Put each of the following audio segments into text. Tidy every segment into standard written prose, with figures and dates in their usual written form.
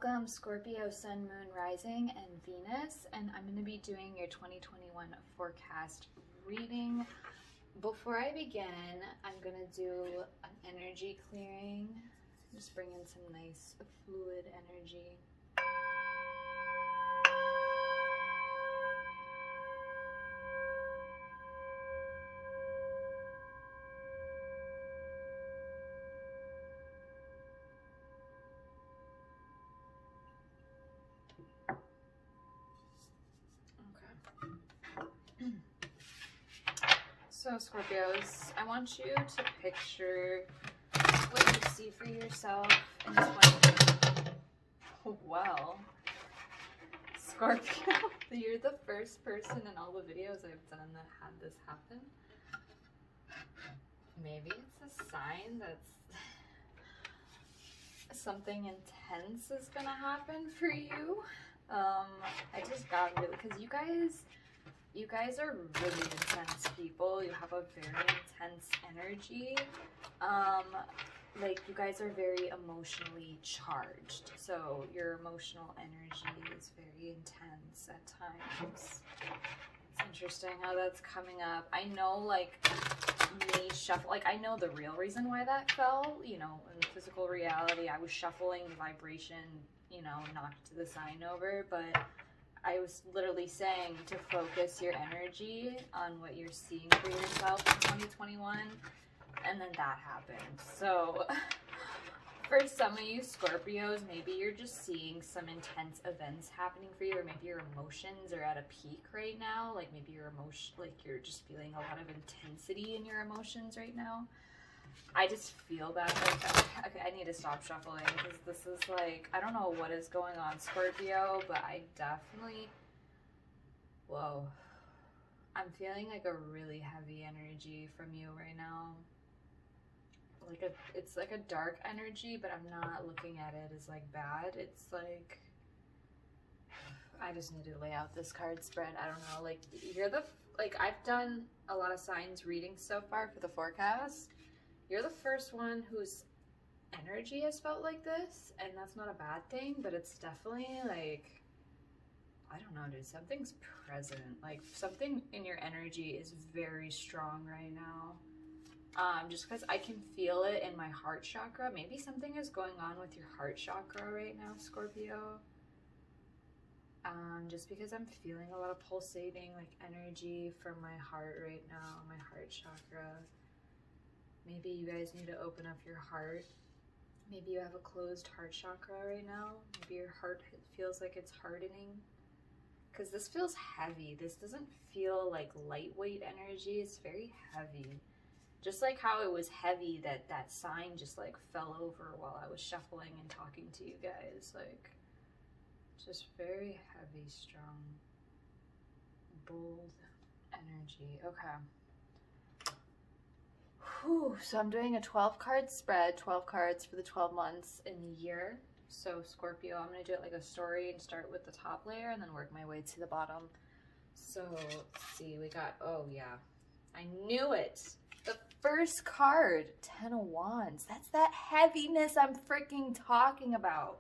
Welcome Scorpio, Sun, Moon, Rising, and Venus, and I'm going to be doing your 2021 forecast reading. Before I begin, I'm going to do an energy clearing, just bring in some nice fluid energy. So Scorpios, I want you to picture what you see for yourself in 2020. Well, Scorpio, you're the first person in all the videos I've done that had this happen. Maybe it's a sign that something intense is gonna happen for you. I just got really, because you guys are really intense people. You have a very intense energy. Like, you guys are very emotionally charged. So your emotional energy is very intense at times. It's interesting how that's coming up. I know, like, me shuffle, like, I know the real reason why that fell, you know, in physical reality. I was shuffling, the vibration, you know, knocked the sign over, but I was literally saying to focus your energy on what you're seeing for yourself in 2021, and then that happened. So for some of you Scorpios, maybe you're just seeing some intense events happening for you, or maybe your emotions are at a peak right now. Like, maybe your emotion, like, you're just feeling a lot of intensity in your emotions right now. I just feel that, like, okay, I need to stop shuffling, because this is like, I don't know what is going on, Scorpio, but I definitely, whoa, I'm feeling like a really heavy energy from you right now. Like it's like a dark energy, but I'm not looking at it as like bad. It's like, I just need to lay out this card spread. I don't know, like, you're the, like, I've done a lot of signs readings so far for the forecast. You're the first one whose energy has felt like this, and that's not a bad thing, but it's definitely like, I don't know, dude, something's present. Like, something in your energy is very strong right now. Just because I can feel it in my heart chakra. Maybe something is going on with your heart chakra right now, Scorpio. Just because I'm feeling a lot of pulsating, like, energy from my heart right now, my heart chakra. Maybe you guys need to open up your heart. Maybe you have a closed heart chakra right now. Maybe your heart feels like it's hardening. Because this feels heavy. This doesn't feel like lightweight energy. It's very heavy. Just like how it was heavy that sign just like fell over while I was shuffling and talking to you guys. Like, just very heavy, strong, bold energy. Okay. Whew, so I'm doing a 12 card spread, 12 cards for the 12 months in the year. So Scorpio, I'm going to do it like a story and start with the top layer and then work my way to the bottom. So let's see, we got, oh yeah, I knew it. The first card, 10 of Wands. That's that heaviness I'm freaking talking about.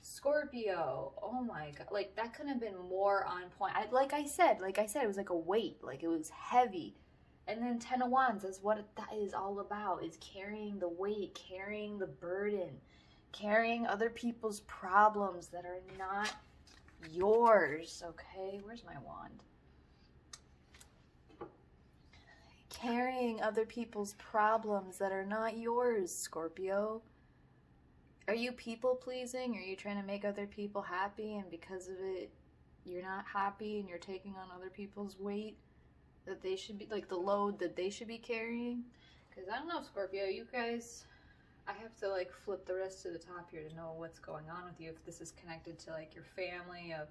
Scorpio, oh my god, like, that couldn't have been more on point. Like I said, it was like a weight, like, it was heavy. And then 10 of Wands is what that is all about, is carrying the weight, carrying the burden, carrying other people's problems that are not yours, okay? Where's my wand? Carrying other people's problems that are not yours, Scorpio. Are you people pleasing? Are you trying to make other people happy, and because of it, you're not happy and you're taking on other people's weight that they should be, like, the load that they should be carrying? Because I don't know, Scorpio, you guys, I have to like flip the rest to the top here to know what's going on with you. If this is connected to like your family, a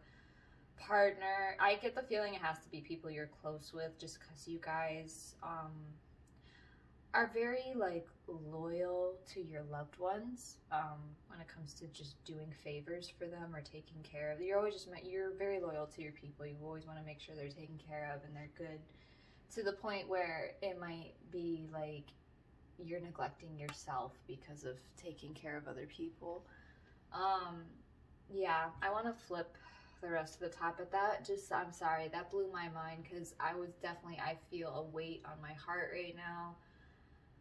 partner, I get the feeling it has to be people you're close with, just because you guys are very like loyal to your loved ones when it comes to just doing favors for them or taking care of. You're very loyal to your people. You always want to make sure they're taken care of and they're good, to the point where it might be like you're neglecting yourself because of taking care of other people. Yeah, I want to flip the rest of the top, but that just, I'm sorry, that blew my mind because I feel a weight on my heart right now.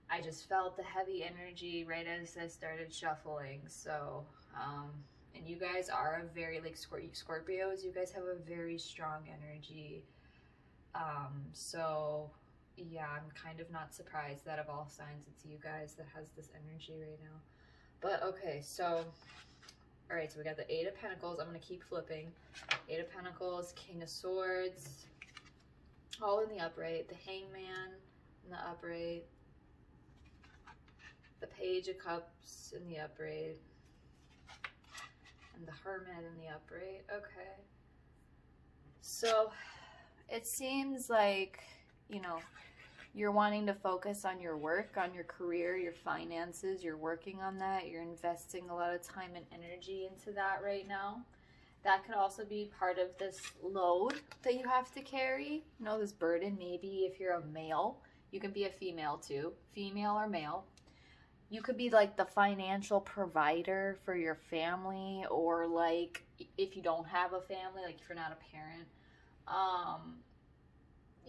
I just felt the heavy energy right as I started shuffling. So, and you guys are a very, like Scorpios, you guys have a very strong energy. So yeah, I'm kind of not surprised that of all signs, it's you guys that has this energy right now. But okay, so all right, so we got the Eight of Pentacles. I'm going to keep flipping. Eight of Pentacles, King of Swords, all in the upright. The Hangman in the upright. The Page of Cups in the upright. And the Hermit in the upright. Okay. So it seems like, you know, you're wanting to focus on your work, on your career, your finances. You're working on that. You're investing a lot of time and energy into that right now. That could also be part of this load that you have to carry. You know, this burden. Maybe if you're a male, you can be a female too. Female or male. You could be like the financial provider for your family, or like if you don't have a family, like if you're not a parent.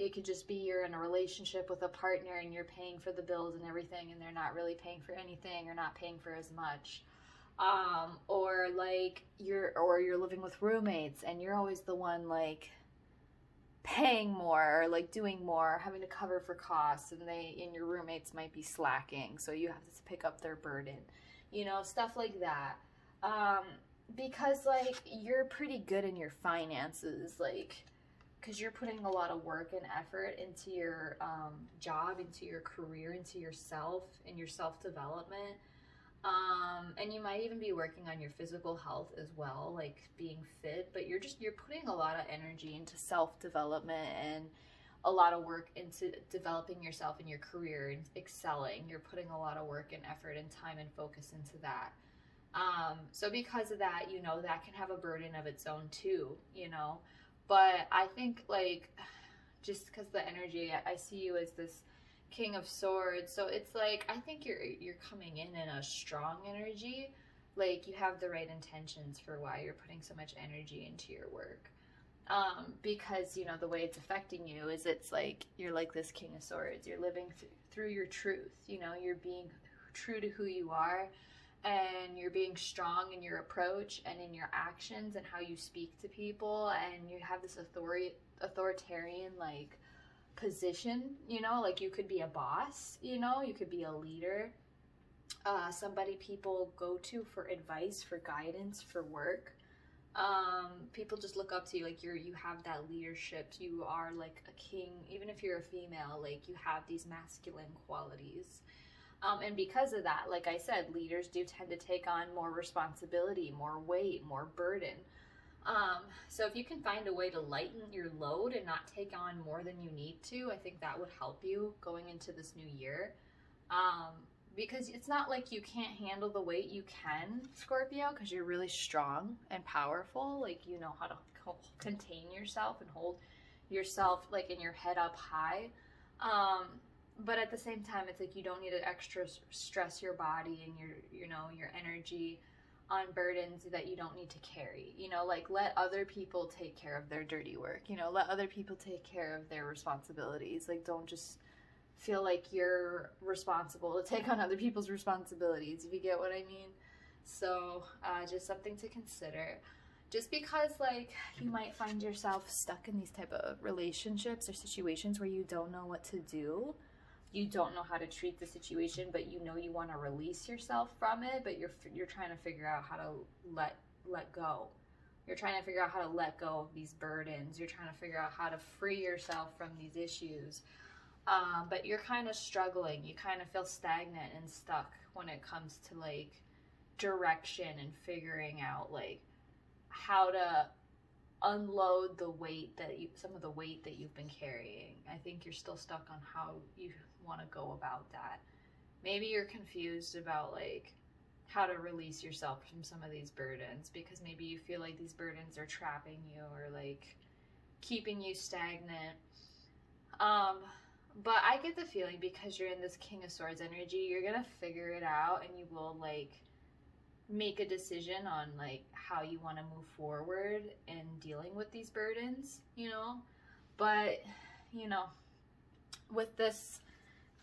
It could just be you're in a relationship with a partner and you're paying for the bills and everything, and they're not really paying for anything or not paying for as much. Or like you're living with roommates and you're always the one like paying more or like doing more, having to cover for costs, and your roommates might be slacking, so you have to pick up their burden. You know, stuff like that. Because like you're pretty good in your finances, like because you're putting a lot of work and effort into your job, into your career, into yourself, and your self-development. And you might even be working on your physical health as well, like being fit, but you're putting a lot of energy into self-development and a lot of work into developing yourself in your career and excelling. You're putting a lot of work and effort and time and focus into that. So because of that, you know, that can have a burden of its own too, you know. But I think like just because the energy, I see you as this King of Swords, so it's like I think you're coming in a strong energy, like you have the right intentions for why you're putting so much energy into your work. Because you know the way it's affecting you is it's like you're like this King of Swords. You're living through your truth. You know, you're being true to who you are, and you're being strong in your approach and in your actions and how you speak to people, and you have this authoritarian like position, you know, like you could be a boss, you know, you could be a leader, somebody people go to for advice, for guidance, for work. People just look up to you, like you have that leadership. You are like a king, even if you're a female, like you have these masculine qualities. And because of that, like I said, leaders do tend to take on more responsibility, more weight, more burden. So if you can find a way to lighten your load and not take on more than you need to, I think that would help you going into this new year. Because it's not like you can't handle the weight. You can, Scorpio, because you're really strong and powerful. Like you know how to contain yourself and hold yourself like in your head up high. But at the same time, it's like you don't need to extra stress your body and your energy on burdens that you don't need to carry. You know, like let other people take care of their dirty work. You know, let other people take care of their responsibilities. Like don't just feel like you're responsible to take on other people's responsibilities, if you get what I mean. So just something to consider. Just because like you might find yourself stuck in these type of relationships or situations where you don't know what to do. You don't know how to treat the situation, but you know you want to release yourself from it, but you're trying to figure out how to let go. You're trying to figure out how to let go of these burdens. You're trying to figure out how to free yourself from these issues. But you're kind of struggling. You kind of feel stagnant and stuck when it comes to like direction and figuring out like how to unload the weight some of the weight that you've been carrying. I think you're still stuck on how you want to go about that. Maybe you're confused about like how to release yourself from some of these burdens, because maybe you feel like these burdens are trapping you or like keeping you stagnant. But I get the feeling because you're in this King of Swords energy, you're gonna figure it out and you will like make a decision on like how you want to move forward in dealing with these burdens, you know. But, you know, with this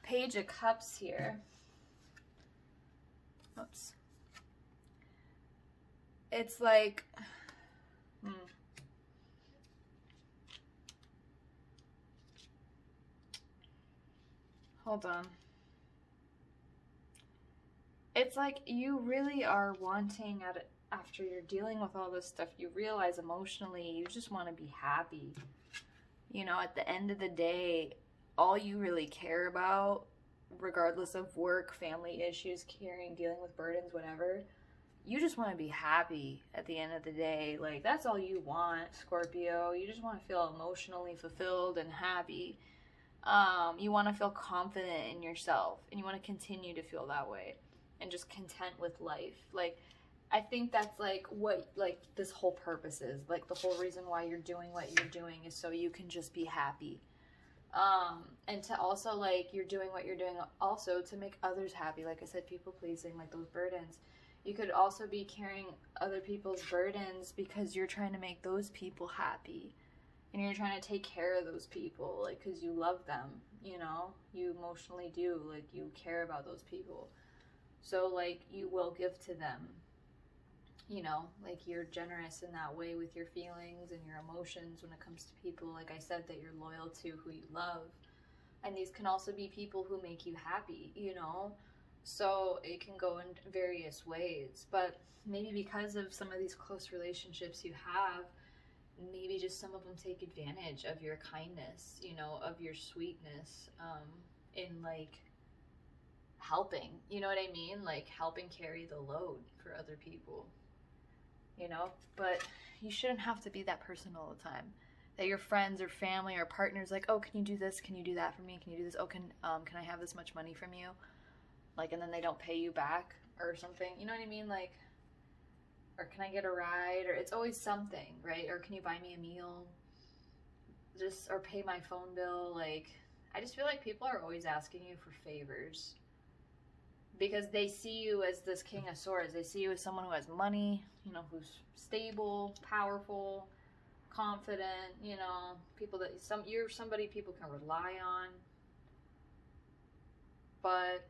Page of Cups here, oops, it's like, hold on. It's like you really are wanting, after you're dealing with all this stuff, you realize emotionally you just want to be happy. You know, at the end of the day, all you really care about, regardless of work, family issues, caring, dealing with burdens, whatever, you just want to be happy at the end of the day. Like, that's all you want, Scorpio. You just want to feel emotionally fulfilled and happy. You want to feel confident in yourself, and you want to continue to feel that way and just content with life. Like, I think that's like what like this whole purpose is. Like, the whole reason why you're doing what you're doing is so you can just be happy. And to also, like, you're doing what you're doing also to make others happy. Like I said, people pleasing, like those burdens. You could also be carrying other people's burdens because you're trying to make those people happy. And you're trying to take care of those people, like, because you love them, you know? You emotionally do, like, you care about those people. So, like, you will give to them, you know? Like, you're generous in that way with your feelings and your emotions when it comes to people. Like I said, that you're loyal to who you love. And these can also be people who make you happy, you know? So it can go in various ways. But maybe because of some of these close relationships you have, maybe just some of them take advantage of your kindness, you know, of your sweetness, in like helping, you know what I mean? Like helping carry the load for other people, you know? But you shouldn't have to be that person all the time. That your friends or family or partners like, oh, can you do this? Can you do that for me? Can you do this? Oh, can I have this much money from you? Like, and then they don't pay you back or something, you know what I mean? Like, or can I get a ride? Or it's always something, right? Or can you buy me a meal? Just, or pay my phone bill. Like, I just feel like people are always asking you for favors because they see you as this King of Swords. They see you as someone who has money, you know, who's stable, powerful, confident, you know, people that you're somebody people can rely on. But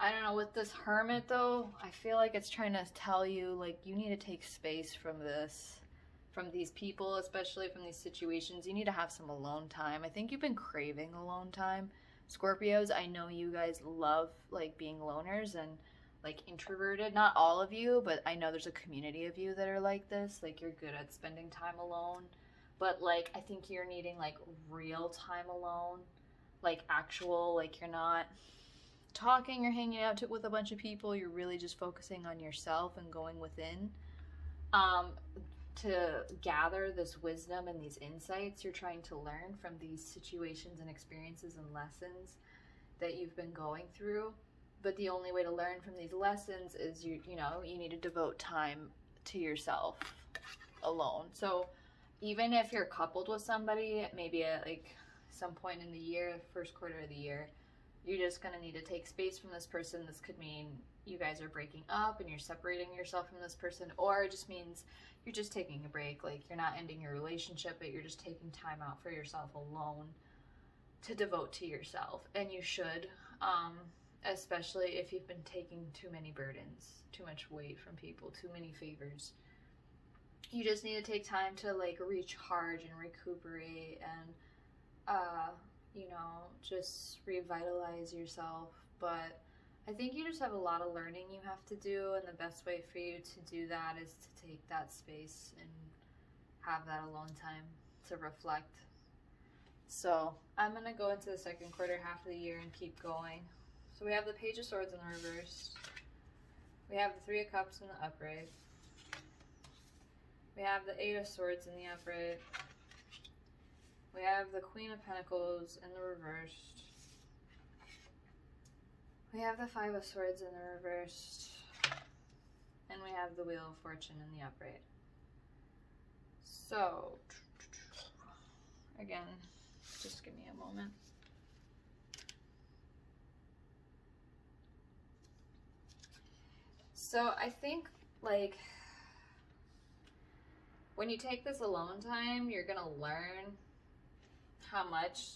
I don't know, with this Hermit though, I feel like it's trying to tell you, like, you need to take space from this, from these people, especially from these situations. You need to have some alone time. I think you've been craving alone time. Scorpios, I know you guys love, like, being loners and, like, introverted. Not all of you, but I know there's a community of you that are like this. Like, you're good at spending time alone. But, like, I think you're needing, like, real time alone. Like, actual, like, you're not talking or hanging out with a bunch of people. You're really just focusing on yourself and going within to gather this wisdom and these insights you're trying to learn from these situations and experiences and lessons that you've been going through. But the only way to learn from these lessons is you know, you need to devote time to yourself alone. So even if you're coupled with somebody, maybe at like some point in the year, first quarter of the year, you're just going to need to take space from this person. This could mean you guys are breaking up and you're separating yourself from this person, or it just means you're just taking a break. Like, you're not ending your relationship, but you're just taking time out for yourself alone to devote to yourself. And you should, especially if you've been taking too many burdens, too much weight from people, too many favors. You just need to take time to, like, recharge and recuperate and, you know, just revitalize yourself. But I think you just have a lot of learning you have to do, and the best way for you to do that is to take that space and have that alone time to reflect. So I'm going to go into the second quarter, half of the year, and keep going. So we have the Page of Swords in the reverse. We have the Three of Cups in the upright. We have the Eight of Swords in the upright. We have the Queen of Pentacles in the reverse. We have the Five of Swords in the reverse. And we have the Wheel of Fortune in the upright. So, again, just give me a moment. So I think, like, when you take this alone time, you're gonna learn how much,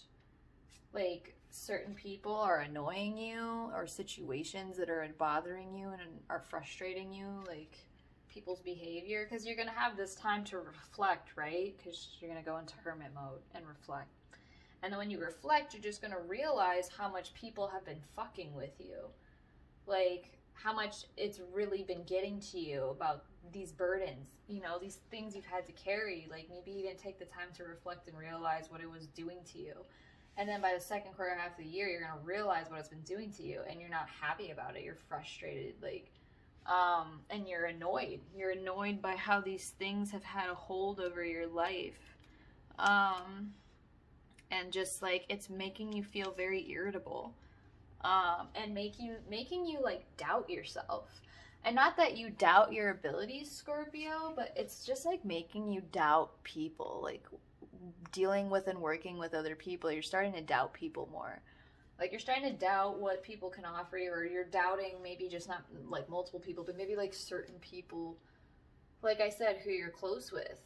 like, certain people are annoying you, or situations that are bothering you and are frustrating you, like people's behavior, because you're gonna have this time to reflect, right? Because you're gonna go into hermit mode and reflect. And then when you reflect, you're just gonna realize how much people have been fucking with you. Like, how much it's really been getting to you about these burdens, you know, these things you've had to carry. Like, maybe you didn't take the time to reflect and realize what it was doing to you. And then by the second quarter half of the year, you're going to realize what it's been doing to you, and you're not happy about it. You're frustrated, like, and you're annoyed. You're annoyed by how these things have had a hold over your life. And just, like, it's making you feel very irritable. And making you, like, doubt yourself. And not that you doubt your abilities, Scorpio, but it's just, like, making you doubt people. Like, dealing with and working with other people, you're starting to doubt people more. Like, you're starting to doubt what people can offer you, or you're doubting maybe just not, like, multiple people, but maybe, like, certain people, like I said, who you're close with,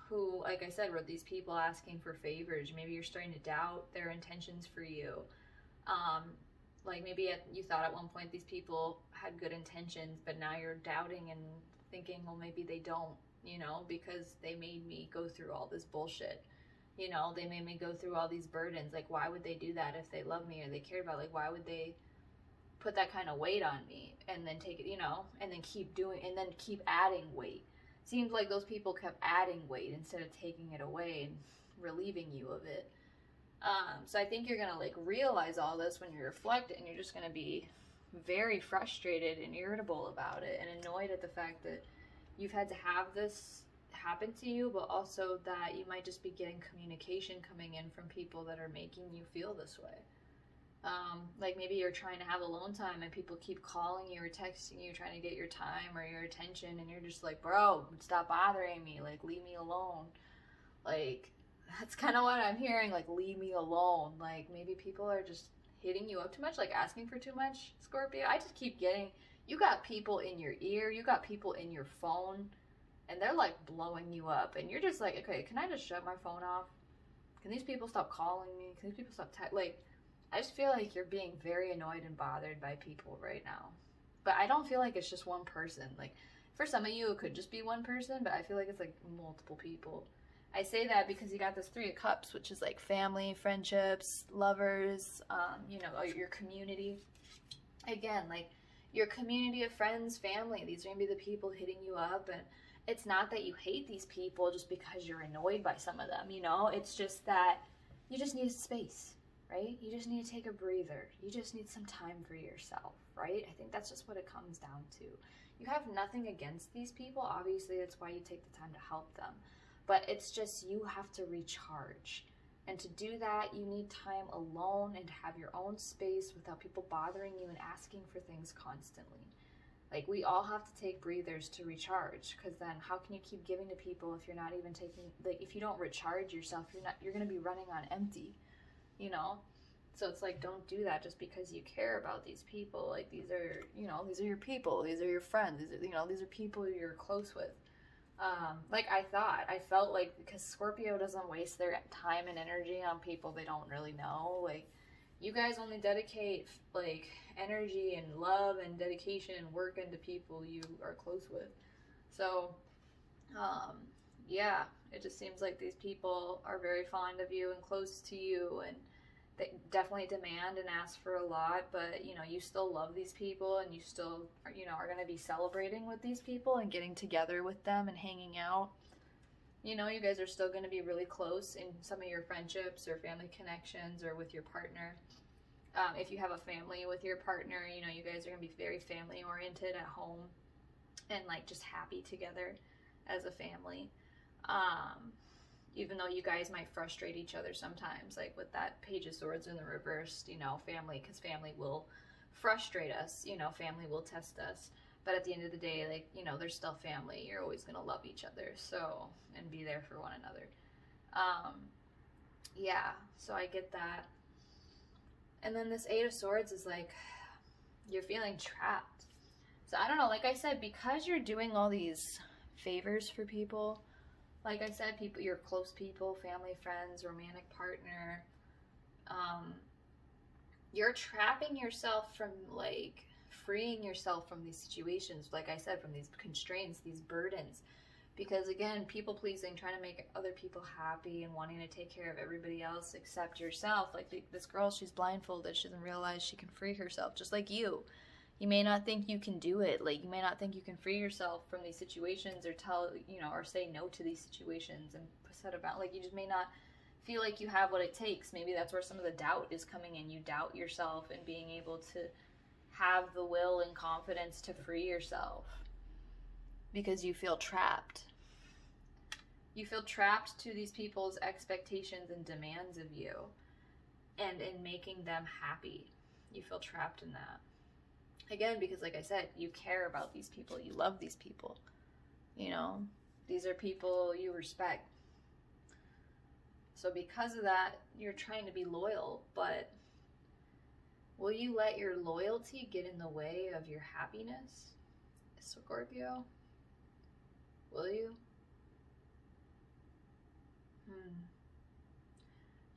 who, like I said, were these people asking for favors. Maybe you're starting to doubt their intentions for you. Like, maybe you thought at one point these people had good intentions, but now you're doubting and thinking, well, maybe they don't, you know, because they made me go through all this bullshit. You know, they made me go through all these burdens. Like, why would they do that if they love me or they cared about, like, why would they put that kind of weight on me and then take it, you know, and then keep doing, and then keep adding weight. Seems like those people kept adding weight instead of taking it away and relieving you of it. So I think you're going to, like, realize all this when you reflect, and you're just going to be very frustrated and irritable about it and annoyed at the fact that you've had to have this happen to you, but also that you might just be getting communication coming in from people that are making you feel this way. Like, maybe you're trying to have alone time and people keep calling you or texting you trying to get your time or your attention, and you're just like, bro, stop bothering me, like, leave me alone. Like, that's kind of what I'm hearing, like, leave me alone. Like, maybe people are just hitting you up too much, like asking for too much, Scorpio. I just keep getting, you got people in your ear, you got people in your phone, and they're, like, blowing you up, and you're just like, okay, can I just shut my phone off? Can these people stop calling me? Can these people stop like, I just feel like you're being very annoyed and bothered by people right now. But I don't feel like it's just one person. Like, for some of you, it could just be one person, but I feel like it's, like, multiple people. I say that because you got this 3 of Cups, which is, like, family, friendships, lovers, you know, your community. Again, like, your community of friends, family, these are going to be the people hitting you up. And it's not that you hate these people just because you're annoyed by some of them, you know? It's just that you just need space, right? You just need to take a breather. You just need some time for yourself, right? I think that's just what it comes down to. You have nothing against these people. Obviously, that's why you take the time to help them. But it's just, you have to recharge. And to do that, you need time alone and to have your own space without people bothering you and asking for things constantly. Like, we all have to take breathers to recharge, because then how can you keep giving to people if you're not even taking, like, if you don't recharge yourself, you're going to be running on empty, you know? So it's like, don't do that just because you care about these people. Like, these are, you know, these are your people. These are your friends. These are, you know, these are people you're close with. Like, I felt like, because Scorpio doesn't waste their time and energy on people they don't really know. Like, you guys only dedicate, like, energy and love and dedication and work into people you are close with. So, yeah, it just seems like these people are very fond of you and close to you, and they definitely demand and ask for a lot, but, you know, you still love these people, and you still, you know, are going to be celebrating with these people and getting together with them and hanging out. You know, you guys are still going to be really close in some of your friendships or family connections or with your partner. If you have a family with your partner, you know, you guys are going to be very family oriented at home and, like, just happy together as a family. Even though you guys might frustrate each other sometimes, like with that Page of Swords in the reverse, you know, family, because family will frustrate us, you know, family will test us. But at the end of the day, like, you know, they're still family. You're always going to love each other, so, and be there for one another. Yeah, so I get that. And then this 8 of Swords is like, you're feeling trapped. So I don't know, like I said, because you're doing all these favors for people, like I said, people, your close people, family, friends, romantic partner, you're trapping yourself from, like, freeing yourself from these situations, like I said, from these constraints, these burdens. Because again, people pleasing, trying to make other people happy and wanting to take care of everybody else except yourself. Like this girl, she's blindfolded. She doesn't realize she can free herself, just like you. You may not think you can do it. Like, you may not think you can free yourself from these situations, or tell, you know, or say no to these situations and set about, like, you just may not feel like you have what it takes. Maybe that's where some of the doubt is coming in. You doubt yourself and being able to have the will and confidence to free yourself. Because you feel trapped. You feel trapped to these people's expectations and demands of you, and in making them happy. You feel trapped in that. Again, because like I said, you care about these people. You love these people. You know, these are people you respect. So because of that, you're trying to be loyal, but will you let your loyalty get in the way of your happiness, Scorpio? Will you?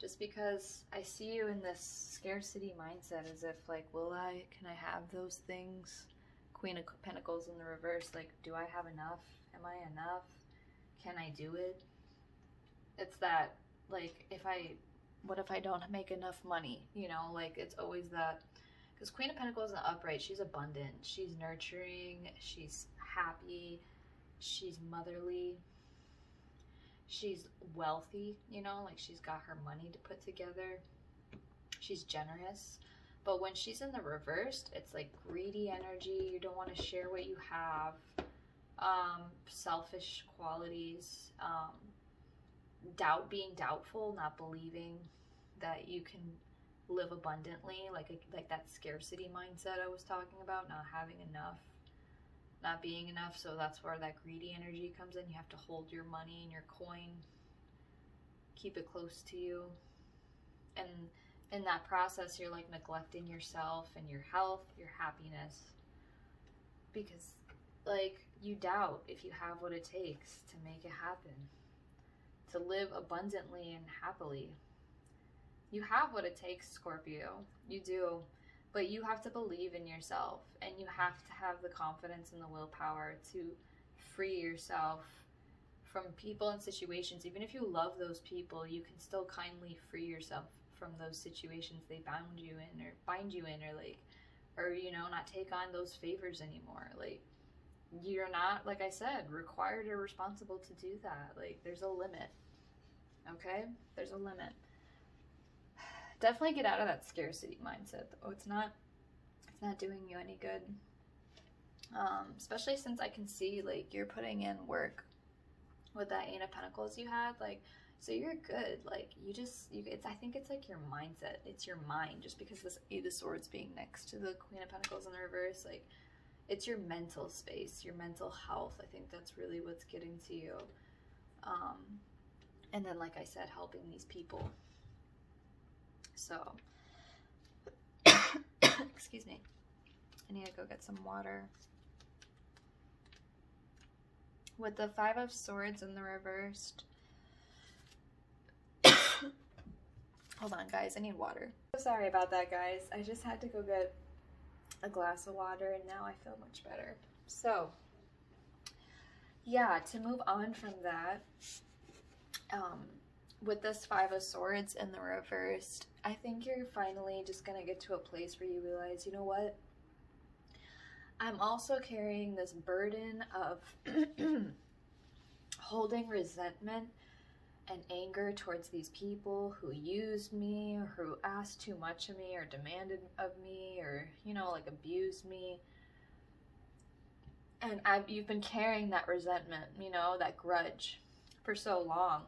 Just because I see you in this scarcity mindset, as if, like, can I have those things? Queen of Pentacles in the reverse, like, do I have enough? Am I enough? Can I do it? It's that, like, what if I don't make enough money? You know, like, it's always that, because Queen of Pentacles in the upright, she's abundant, she's nurturing, she's happy, she's motherly, she's wealthy, you know, like, she's got her money to put together, she's generous. But when she's in the reversed, it's like greedy energy. You don't want to share what you have, selfish qualities, being doubtful, not believing that you can live abundantly, like that scarcity mindset I was talking about, not having enough, not being enough. So that's where that greedy energy comes in. You have to hold your money and your coin, keep it close to you, and in that process you're like neglecting yourself and your health, your happiness, because, like, you doubt if you have what it takes to make it happen, to live abundantly and happily. You have what it takes, Scorpio, you do. But you have to believe in yourself, and you have to have the confidence and the willpower to free yourself from people and situations. Even if you love those people, you can still kindly free yourself from those situations they bind you in, or you know, not take on those favors anymore. Like, you're not, like I said, required or responsible to do that. Like, there's a limit. Okay? There's a limit. Definitely get out of that scarcity mindset, though. It's not doing you any good. Especially since I can see, like, you're putting in work with that Eight of Pentacles you had, like, so you're good. Like, I think it's like your mindset. It's your mind. Just because this Eight of Swords being next to the Queen of Pentacles in the reverse, like, it's your mental space, your mental health. I think that's really what's getting to you. And then, like I said, helping these people. So, excuse me, I need to go get some water. With the Five of Swords in the reversed, hold on guys, I need water. So sorry about that, guys. I just had to go get a glass of water, and now I feel much better. So, yeah, to move on from that, with this Five of Swords in the reversed, I think you're finally just going to get to a place where you realize, you know what? I'm also carrying this burden of holding resentment and anger towards these people who used me, or who asked too much of me, or demanded of me, or, you know, like, abused me. And you've been carrying that resentment, you know, that grudge for so long.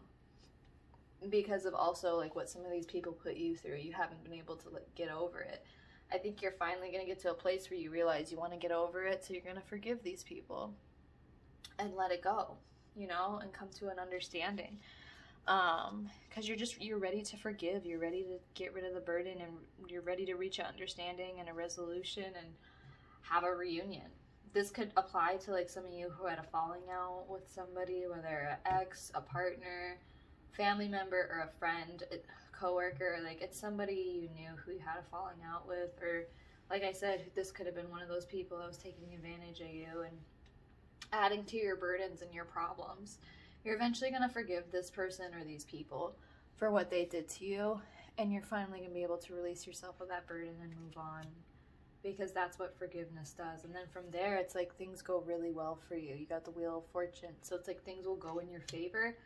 Because of also, like, what some of these people put you through. You haven't been able to, like, get over it. I think you're finally going to get to a place where you realize you want to get over it, so you're going to forgive these people and let it go, you know, and come to an understanding. Because you're ready to forgive. You're ready to get rid of the burden, and you're ready to reach an understanding and a resolution and have a reunion. this could apply to like some of you who had a falling out with somebody, whether an ex, a partner, family member, or a friend, a coworker. Like it's somebody you knew who you had a falling out with, or like I said, this could have been one of those people that was taking advantage of you and adding to your burdens and your problems. You're eventually going to forgive this person or these people for what they did to you, and you're finally going to be able to release yourself of that burden and move on, because that's what forgiveness does. And then from there, it's like things go really well for you. You got the Wheel of Fortune, so it's like things will go in your favor.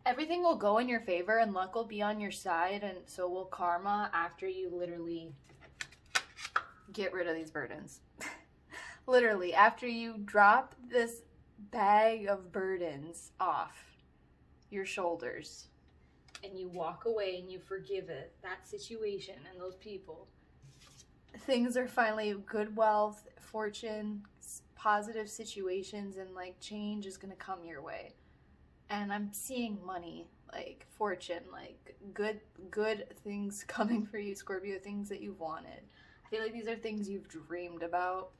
Everything will go in your favor, and luck will be on your side, and so will karma after you literally get rid of these burdens. Literally, after you drop this bag of burdens off your shoulders and you walk away and you forgive it, that situation and those people, things are finally good, wealth, fortune, positive situations, and like change is going to come your way. And I'm seeing money, like fortune, like good things coming for you, Scorpio, things that you've wanted. I feel like these are things you've dreamed about.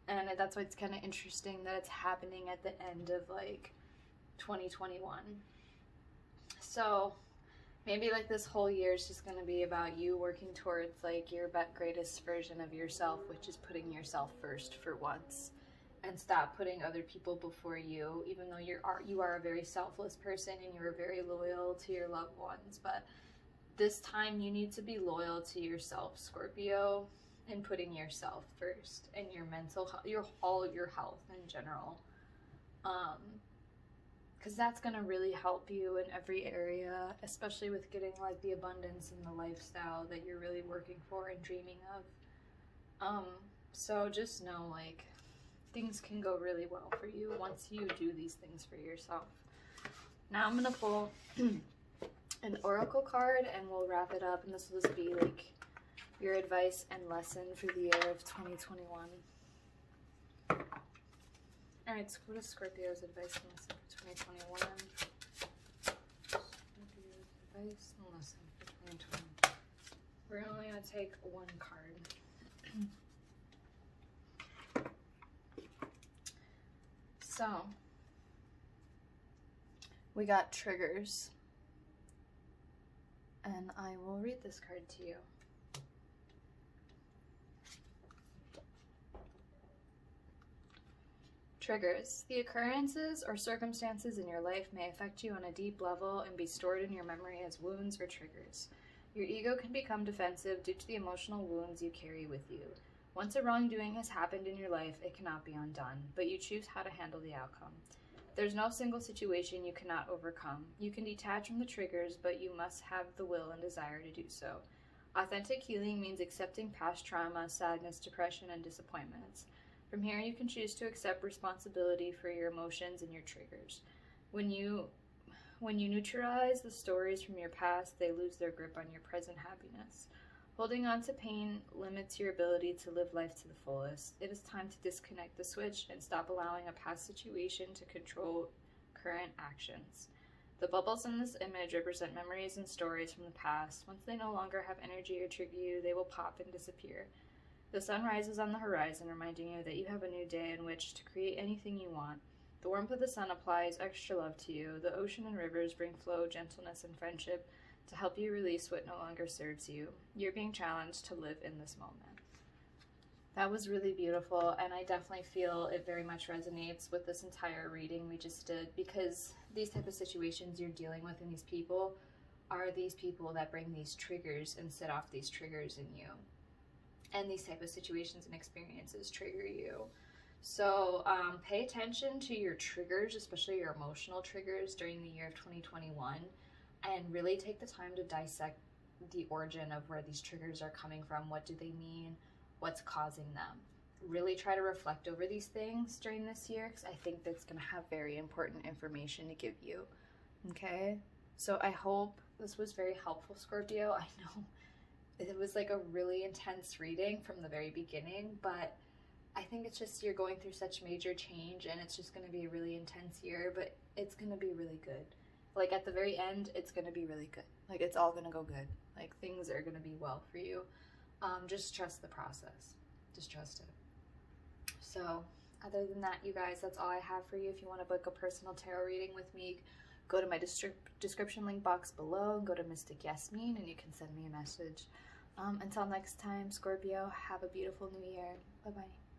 And that's why it's kind of interesting that it's happening at the end of like 2021. So maybe like this whole year is just going to be about you working towards like your greatest version of yourself, which is putting yourself first for once, and stop putting other people before you, even though you are a very selfless person and you're very loyal to your loved ones. But this time you need to be loyal to yourself, Scorpio, and putting yourself first and your mental health, all of your health in general, because that's going to really help you in every area, especially with getting like the abundance and the lifestyle that you're really working for and dreaming of. So just know like things can go really well for you once you do these things for yourself. Now I'm going to pull an oracle card and we'll wrap it up, and this will just be like your advice and lesson for the year of 2021. Alright, so what is Scorpio's advice and lesson for 2021? Scorpio's advice and lesson for 2021. We're only going to take one card. So, we got triggers. And I will read this card to you. Triggers. The occurrences or circumstances in your life may affect you on a deep level and be stored in your memory as wounds or triggers. Your ego can become defensive due to the emotional wounds you carry with you. Once a wrongdoing has happened in your life, it cannot be undone, but you choose how to handle the outcome. There's no single situation you cannot overcome. You can detach from the triggers, but you must have the will and desire to do so. Authentic healing means accepting past trauma, sadness, depression, and disappointments. From here, you can choose to accept responsibility for your emotions and your triggers. When you neutralize the stories from your past, they lose their grip on your present happiness. Holding on to pain limits your ability to live life to the fullest. It is time to disconnect the switch and stop allowing a past situation to control current actions. The bubbles in this image represent memories and stories from the past. Once they no longer have energy or trigger you, they will pop and disappear. The sun rises on the horizon, reminding you that you have a new day in which to create anything you want. The warmth of the sun applies extra love to you. The ocean and rivers bring flow, gentleness, and friendship to help you release what no longer serves you. You're being challenged to live in this moment. That was really beautiful, and I definitely feel it very much resonates with this entire reading we just did, because these type of situations you're dealing with and these people are these people that bring these triggers and set off these triggers in you. And these type of situations and experiences trigger you. So pay attention to your triggers, especially your emotional triggers during the year of 2021, and really take the time to dissect the origin of where these triggers are coming from. What do they mean? What's causing them? Really try to reflect over these things during this year, because I think that's going to have very important information to give you. Okay? So I hope this was very helpful, Scorpio. I know it was like a really intense reading from the very beginning, but I think it's just you're going through such major change, and it's just going to be a really intense year, but it's going to be really good. Like at the very end, it's going to be really good. Like it's all going to go good. Like things are going to be well for you. Just trust the process. Just trust it. So Other than that, you guys, that's all I have for you. If you want to book a personal tarot reading with me, go to my description link box below and go to Mystic Yasmin and you can send me a message. Until next time, Scorpio, have a beautiful new year. Bye-bye.